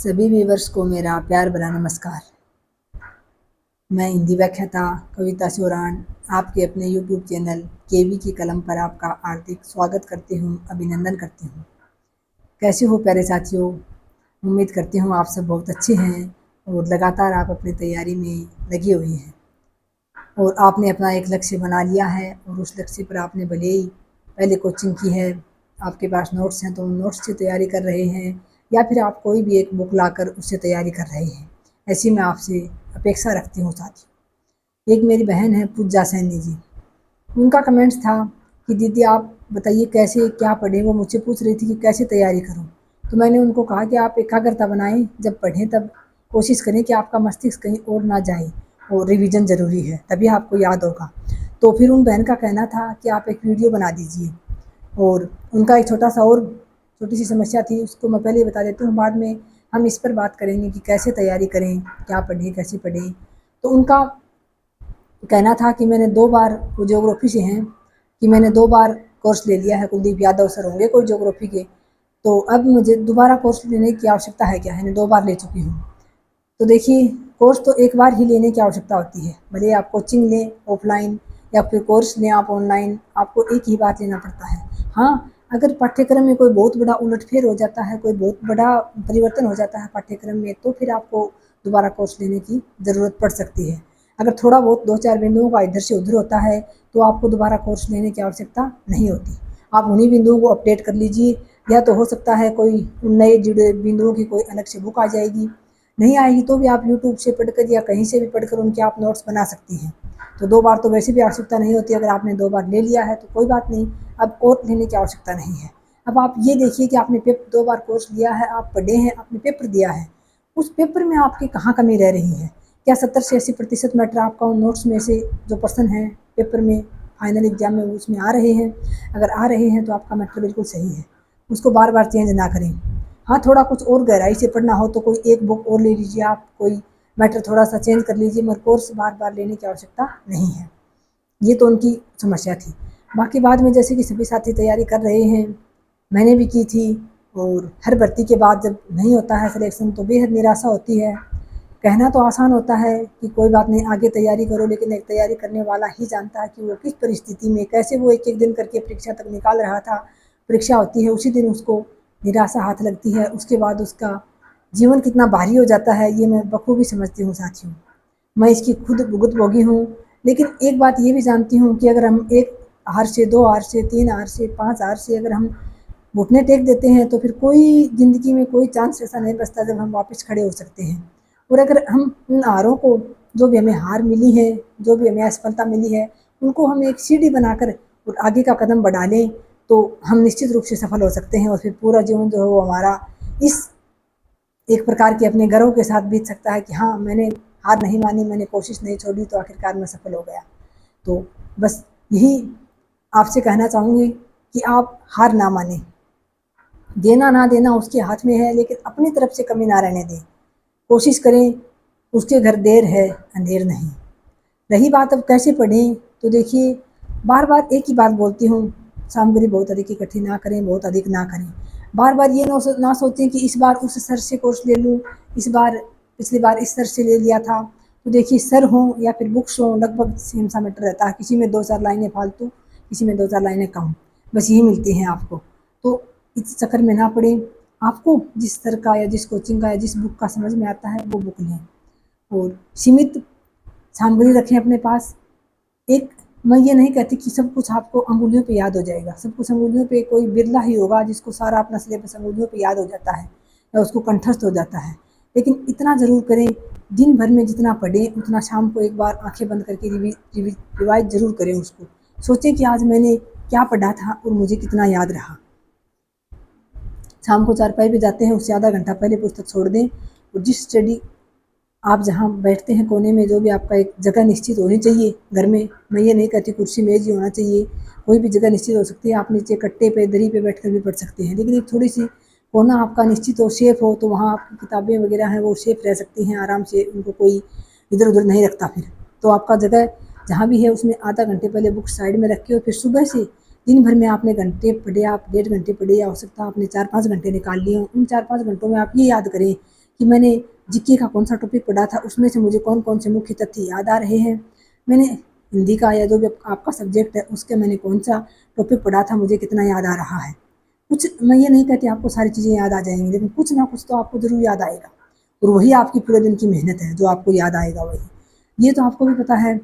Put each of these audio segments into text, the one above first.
सभी व्यूवर्स को मेरा प्यार भरा नमस्कार। मैं हिंदी व्याख्याता कविता चौरान आपके अपने यूट्यूब चैनल केवी की कलम पर आपका हार्दिक स्वागत करती हूँ, अभिनंदन करती हूँ। कैसे हो प्यारे साथियों? उम्मीद करती हूँ आप सब बहुत अच्छे हैं और लगातार आप अपनी तैयारी में लगी हुई हैं और आपने अपना एक लक्ष्य बना लिया है और उस लक्ष्य पर आपने भले ही पहले कोचिंग की है, आपके पास नोट्स हैं तो उन नोट्स से तैयारी कर रहे हैं या फिर आप कोई भी एक बुक लाकर उससे तैयारी कर रहे हैं। ऐसी मैं आपसे अपेक्षा रखती हूँ साथियों। एक मेरी बहन है पूजा सैनी जी, उनका कमेंट्स था कि दीदी आप बताइए कैसे क्या पढ़ें। वो मुझसे पूछ रही थी कि कैसे तैयारी करूँ। तो मैंने उनको कहा कि आप एकाग्रता बनाएं, जब पढ़ें तब कोशिश करें कि आपका मस्तिष्क कहीं और ना जाए और रिवीजन ज़रूरी है, तभी आपको याद होगा। तो फिर उन बहन का कहना था कि आप एक वीडियो बना दीजिए और उनका एक छोटी सी समस्या थी, उसको मैं पहले ही बता देती हूँ, बाद में हम इस पर बात करेंगे कि कैसे तैयारी करें, क्या पढ़ें, कैसे पढ़ें। तो उनका कहना था कि मैंने 2 बार, वो ज्योग्राफी से हैं, कि मैंने 2 बार कोर्स ले लिया है, कुलदीप यादव सर होंगे कोई ज्योग्राफी के, तो अब मुझे दोबारा कोर्स लेने की आवश्यकता है क्या है? मैं 2 बार ले चुकी हूँ। तो देखिए, कोर्स तो एक बार ही लेने की आवश्यकता होती है, भले आप कोचिंग लें ऑफलाइन या फिर कोर्स लें आप ऑनलाइन, आपको एक ही बार लेना पड़ता है। हाँ, अगर पाठ्यक्रम में कोई बहुत बड़ा उलटफेर हो जाता है, कोई बहुत बड़ा परिवर्तन हो जाता है पाठ्यक्रम में, तो फिर आपको दोबारा कोर्स लेने की ज़रूरत पड़ सकती है। अगर थोड़ा बहुत 2-4 बिंदुओं का इधर से उधर होता है तो आपको दोबारा कोर्स लेने की आवश्यकता नहीं होती। आप उन्हीं बिंदुओं को अपडेट कर लीजिए, या तो हो सकता है कोई नए जुड़े बिंदुओं की कोई अलग से बुक आ जाएगी, नहीं आएगी तो भी आप यूट्यूब से पढ़कर या कहीं से भी पढ़कर उनके आप नोट्स बना सकती हैं। तो 2 बार तो वैसे भी आवश्यकता नहीं होती, अगर आपने 2 बार ले लिया है तो कोई बात नहीं, अब और लेने की आवश्यकता नहीं है। अब आप ये देखिए कि आपने 2 बार कोर्स लिया है, आप पढ़े हैं, आपने पेपर दिया है, उस पेपर में आपकी कहाँ कमी रह रही है? क्या 70 से 80% मैटर आपका उन नोट्स में से जो प्रश्न हैं पेपर में, फाइनल एग्जाम में, उसमें आ रहे हैं? अगर आ रहे हैं तो आपका मैटर बिल्कुल सही है, उसको बार बार चेंज ना करें। हाँ, थोड़ा कुछ और गहराई से पढ़ना हो तो कोई एक बुक और ले लीजिए आप, कोई मैटर थोड़ा सा चेंज कर लीजिए, मगर कोर्स बार बार लेने की आवश्यकता नहीं है। ये तो उनकी समस्या थी। बाकी बाद में जैसे कि सभी साथी तैयारी कर रहे हैं, मैंने भी की थी, और हर भर्ती के बाद जब नहीं होता है सिलेक्शन तो बेहद निराशा होती है। कहना तो आसान होता है कि कोई बात नहीं, आगे तैयारी करो, लेकिन एक तैयारी करने वाला ही जानता है कि वो किस परिस्थिति में कैसे वो एक एक दिन करके परीक्षा तक निकाल रहा था। परीक्षा होती है उसी दिन उसको निराशा हाथ लगती है, उसके बाद उसका जीवन कितना भारी हो जाता है, ये मैं बखूबी समझती हूँ साथियों। मैं इसकी खुद भुगतभोगी हूँ। लेकिन एक बात ये भी जानती हूँ कि अगर हम 1 हार से, 2 हार से, 3 हार से, 5 हार से अगर हम घुटने टेक देते हैं तो फिर कोई ज़िंदगी में कोई चांस ऐसा नहीं बचता जब हम वापस खड़े हो सकते हैं। और अगर हम उन हारों को, जो भी हमें हार मिली है, जो भी हमें असफलता मिली है, उनको हम एक सीढ़ी बनाकर और आगे का कदम बढ़ा लें तो हम निश्चित रूप से सफल हो सकते हैं और फिर पूरा जीवन जो है वो हमारा इस एक प्रकार के अपने गर्व के साथ बीत सकता है कि हाँ, मैंने हार नहीं मानी, मैंने कोशिश नहीं छोड़ी, तो आखिरकार मैं सफल हो गया। तो बस यही आपसे कहना चाहूँगी कि आप हार ना मानें। देना ना देना उसके हाथ में है, लेकिन अपनी तरफ से कमी ना रहने दें। कोशिश करें, उसके घर देर है अंधेर नहीं। रही बात अब कैसे पढ़ें, तो देखिए, बार बार एक ही बात बोलती हूँ, सामग्री बहुत अधिक इकट्ठी ना करें, बहुत अधिक ना करें। बार बार ये ना सोचें कि इस बार उस सर से कोर्स ले लूँ, इस बार, पिछली बार इस सर से ले लिया था। तो देखिए, सर हों या फिर बुक्स हों, लगभग सेम सा मैटर रहता है। किसी में 2-4 लाइनें फालतू, किसी में 2-4 लाइनें कम, बस यही मिलती हैं आपको। तो इस चक्कर में ना पड़ें। आपको जिस सर का या जिस कोचिंग का या जिस बुक का समझ में आता है वो बुक लें और सीमित सामग्री रखें अपने पास। एक, मैं ये नहीं कहती कि सब कुछ आपको अंगुलियों पे याद हो जाएगा, सब कुछ अंगुलियों पे कोई बिरला ही होगा जिसको सारा अपना सिलेबस अंगुलियों पे याद हो जाता है या उसको कंठस्थ हो जाता है। लेकिन इतना ज़रूर करें, दिन भर में जितना पढ़ें उतना शाम को एक बार आंखें बंद करके रिवाइज ज़रूर करें उसको। सोचें कि आज मैंने क्या पढ़ा था और मुझे कितना याद रहा। शाम को चारपाई पे जाते हैं उससे आधा घंटा पहले पुस्तक छोड़ दें और जिस स्टडी आप जहाँ बैठते हैं कोने में, जो भी आपका एक जगह निश्चित होनी चाहिए घर में, मैं ये नहीं कहती कुर्सी मेज ही होना चाहिए, कोई भी जगह निश्चित हो सकती है। आप नीचे कट्टे पे, दरी पे बैठकर भी पढ़ सकते हैं, लेकिन एक थोड़ी सी कोना आपका निश्चित हो, सेफ हो, तो वहाँ आपकी किताबें वगैरह हैं वो सेफ रह सकती हैं आराम से, उनको कोई इधर उधर नहीं रखता। फिर तो आपका जगह जहाँ भी है उसमें आधा घंटे पहले बुक साइड में रख के और फिर सुबह से दिन भर में आपने घंटे पढ़े, आप 1.5 घंटे पढ़े, या हो सकता है आपने 4-5 घंटे निकाल लिए हों। उन 4-5 घंटों में आप ये याद करें कि मैंने जीके का कौन सा टॉपिक पढ़ा था, उसमें से मुझे कौन कौन से मुख्य तथ्य याद आ रहे हैं। मैंने हिंदी का या जो भी आपका सब्जेक्ट है उसके मैंने कौन सा टॉपिक पढ़ा था, मुझे कितना याद आ रहा है। कुछ मैं ये नहीं कहती आपको सारी चीज़ें याद आ जाएंगी, लेकिन कुछ ना कुछ तो आपको ज़रूर याद आएगा, और वही आपकी पूरे दिन की मेहनत है जो आपको याद आएगा वही। ये तो आपको भी पता है,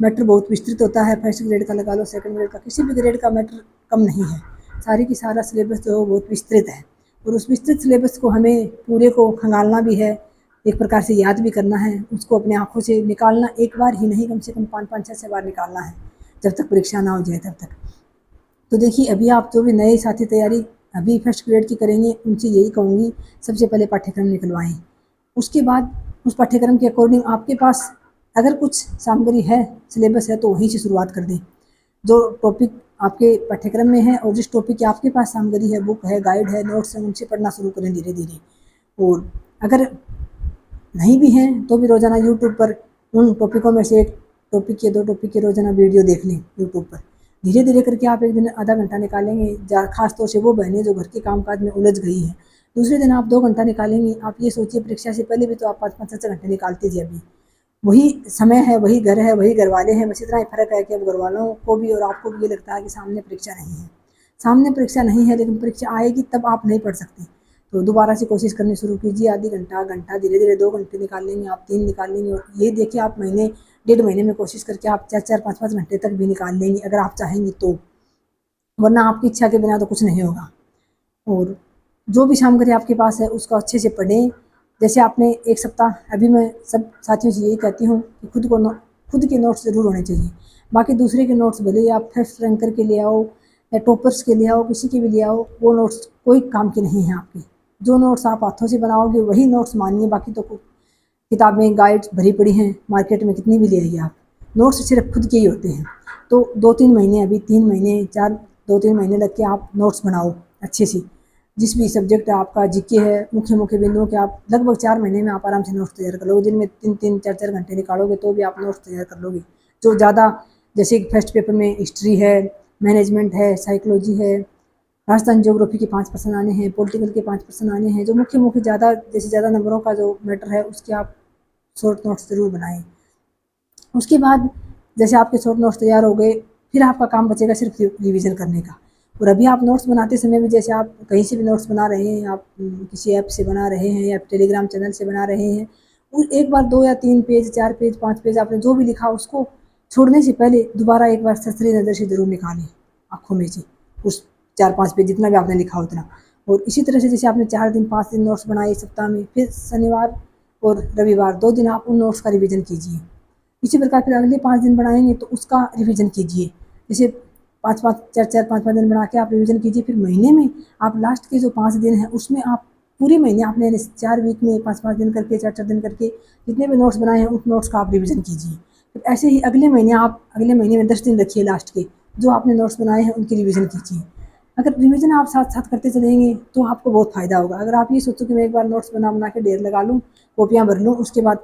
मैटर बहुत विस्तृत होता है। फर्स्ट ग्रेड का लगा लो, सेकंड ग्रेड का, किसी भी ग्रेड का मैटर कम नहीं है। सारी की सारा सिलेबस जो है बहुत विस्तृत है, और उस विस्तृत सिलेबस को हमें पूरे को खंगालना भी है, एक प्रकार से याद भी करना है, उसको अपने आँखों से निकालना एक बार ही नहीं, कम से कम 5-5, 6-6 बार निकालना है, जब तक परीक्षा ना हो जाए तब तक। तो देखिए, अभी आप जो भी नए साथी तैयारी अभी फर्स्ट ग्रेड की करेंगे, उनसे यही कहूँगी, सबसे पहले पाठ्यक्रम निकलवाएँ। उसके बाद उस पाठ्यक्रम के अकॉर्डिंग आपके पास अगर कुछ सामग्री है, सिलेबस है, तो वहीं से शुरुआत कर दें। जो टॉपिक आपके पाठ्यक्रम में है और जिस टॉपिक की आपके पास सामग्री है, बुक है, गाइड है, नोट्स हैं, उनसे पढ़ना शुरू करें धीरे-धीरे। और अगर नहीं भी हैं तो भी रोज़ाना यूट्यूब पर उन टॉपिकों में से एक टॉपिक के 2 टॉपिक के रोज़ाना वीडियो देख लें यूट्यूब पर। धीरे-धीरे करके आप एक दिन आधा घंटा निकालेंगे, ख़ास तौर से वो बहनें जो घर के काम-काज में उलझ गई हैं। दूसरे दिन आप 2 घंटा निकालेंगी। आप ये सोचिए, परीक्षा से पहले भी तो आप 5-5, 6-6 घंटे निकालती थी अभी। वही समय है, वही घर है, वही घरवाले हैं, बस इतना ही फ़र्क है कि अब घरवालों को भी और आपको भी ये लगता है कि सामने परीक्षा नहीं है। सामने परीक्षा नहीं है, लेकिन परीक्षा आएगी तब आप नहीं पढ़ सकते। तो दोबारा से कोशिश करनी शुरू कीजिए, आधी घंटा, घंटा, धीरे-धीरे 2 घंटे निकाल लेंगे आप, 3 निकाल लेंगे, और ये देखिए आप महीने, डेढ़ महीने में कोशिश करके आप 4-4, 5-5 घंटे तक भी निकाल लेंगी अगर आप चाहेंगी तो। वरना आपकी इच्छा के बिना तो कुछ नहीं होगा। और जो भी सामग्री आपके पास है उसको अच्छे से पढ़ें। जैसे आपने 1 सप्ताह, अभी मैं सब साथियों से यही कहती हूँ कि खुद के नोट्स ज़रूर होने चाहिए। बाकी दूसरे के नोट्स भले ही आप फर्स्ट रैंकर के ले आओ या टॉपर्स के ले आओ, किसी के भी ले आओ, वो नोट्स कोई काम के नहीं हैं आपके। जो नोट्स आप हाथों से बनाओगे वही नोट्स मानिए, बाकी तो किताबें, गाइड्स भरी पड़ी हैं मार्केट में, कितनी भी ले आइए आप। नोट्स सिर्फ खुद के ही होते हैं। तो 2-3 महीने, अभी 3 महीने, 4, 2-3 महीने लग के आप नोट्स बनाओ अच्छे से। जिस भी सब्जेक्ट आपका जीके है, मुख्य बिंदुओं के आप लगभग 4 महीने में आप आराम से नोट्स तैयार कर लोगे। दिन में 3-3, 4-4 घंटे निकालोगे तो भी आप नोट्स तैयार कर लोगे। जो ज़्यादा, जैसे फर्स्ट पेपर में हिस्ट्री है, मैनेजमेंट है, साइकोलॉजी है, राजस्थान ज्योग्राफी के 5 प्रश्न आने हैं, पॉलिटिकल के 5 प्रश्न आने हैं, जो मुख्य ज़्यादा, जैसे ज़्यादा नंबरों का जो मैटर है उसके आप शॉर्ट नोट्स ज़रूर बनाएँ। उसके बाद जैसे आपके शॉर्ट नोट्स तैयार हो गए, फिर आपका काम बचेगा सिर्फ रिवीजन करने का। और अभी आप नोट्स बनाते समय भी, जैसे आप कहीं से भी नोट्स बना रहे हैं, आप किसी ऐप से बना रहे हैं या टेलीग्राम चैनल से बना रहे हैं, एक बार 2 या 3 पेज, 4 पेज, 5 पेज आपने जो भी लिखा उसको छोड़ने से पहले दोबारा एक बार सरसरी नज़र से ज़रूर निकालें आँखों में से, उस 4-5 पेज जितना भी आपने लिखा उतना। और इसी तरह से जैसे आपने 4 दिन, 5 दिन नोट्स बनाए सप्ताह में, फिर शनिवार और रविवार 2 दिन आप उन नोट्स का रिवीजन कीजिए। इसी प्रकार फिर अगले 5 दिन बढ़ाएंगे तो उसका रिवीजन कीजिए। जैसे 5-5, 4-4, 5-5 दिन बढ़ा के आप रिवीजन कीजिए। फिर महीने में आप लास्ट के जो 5 दिन हैं उसमें आप पूरे महीने आपने 4 वीक में 5-5 दिन करके, 4-4 दिन करके जितने भी नोट्स बनाए हैं उस नोट्स का आप रिवीजन कीजिए। फिर ऐसे ही अगले महीने में 10 दिन रखिए लास्ट के, जो आपने नोट्स बनाए हैं उनकी रिवीजन कीजिए। अगर रिवीजन आप साथ साथ करते चलेंगे तो आपको बहुत फ़ायदा होगा। अगर आप ये सोचो कि मैं एक बार नोट्स बना के ढेर लगा लूँ, कॉपियाँ भर लूँ, उसके बाद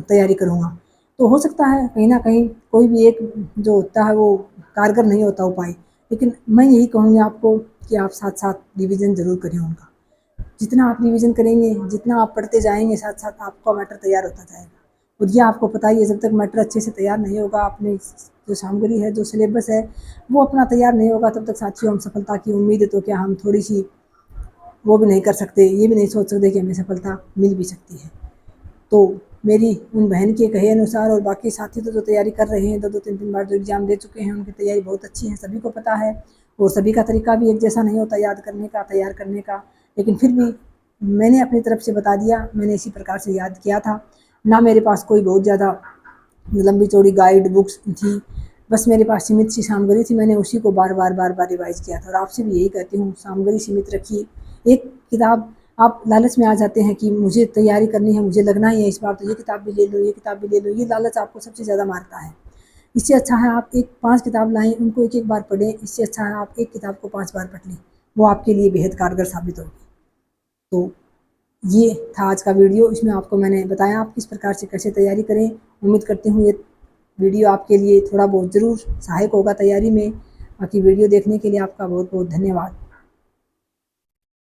तैयारी करूँगा, तो हो सकता है कहीं न कहीं कोई भी एक जो होता है वो कारगर नहीं होता उपाय। लेकिन मैं यही कहूँगी आपको कि आप साथ-साथ रिवीजन ज़रूर करें उनका। जितना आप रिवीजन करेंगे, जितना आप पढ़ते जाएँगे, साथ-साथ आपका मैटर तैयार होता जाएगा। और ये आपको पता ही है, जब तक मैटर अच्छे से तैयार नहीं होगा, अपनी जो सामग्री है, जो सिलेबस है, वो अपना तैयार नहीं होगा, तब तक साथियों हम सफलता की उम्मीद तो क्या, हम थोड़ी-सी वो भी नहीं कर सकते, ये भी नहीं सोच सकते कि हमें सफलता मिल भी सकती है। तो मेरी उन बहन के कहे अनुसार, और बाकी साथी तो जो तैयारी कर रहे हैं, 2-2, 3-3 बार जो एग्ज़ाम दे चुके हैं, उनकी तैयारी बहुत अच्छी है, सभी को पता है। और सभी का तरीका भी एक जैसा नहीं होता याद करने का, तैयार करने का। लेकिन फिर भी मैंने अपनी तरफ से बता दिया, मैंने इसी प्रकार से याद किया था। ना मेरे पास कोई बहुत ज़्यादा लंबी चौड़ी गाइड बुक्स थी, बस मेरे पास सीमित सी सामग्री थी, मैंने उसी को बार-बार रिवाइज़ किया था। और आपसे भी यही कहती हूँ, सामग्री सीमित रखिए। एक किताब, आप लालच में आ जाते हैं कि मुझे तैयारी करनी है, मुझे लगना ही है इस बार, तो ये किताब भी ले लो, ये किताब भी ले लो, ये लालच आपको सबसे ज़्यादा मारता है। इससे अच्छा है आप 5 किताब लाएँ, उनको एक-एक बार पढ़ें, इससे अच्छा है आप एक किताब को 5 बार पढ़ लें, वो आपके लिए बेहद कारगर साबित होगी। तो ये था आज का वीडियो, इसमें आपको मैंने बताया आप किस प्रकार से कैसे तैयारी करें। उम्मीद करती हूँ ये वीडियो आपके लिए थोड़ा बहुत ज़रूर सहायक होगा तैयारी में। बाकी वीडियो देखने के लिए आपका बहुत-बहुत धन्यवाद।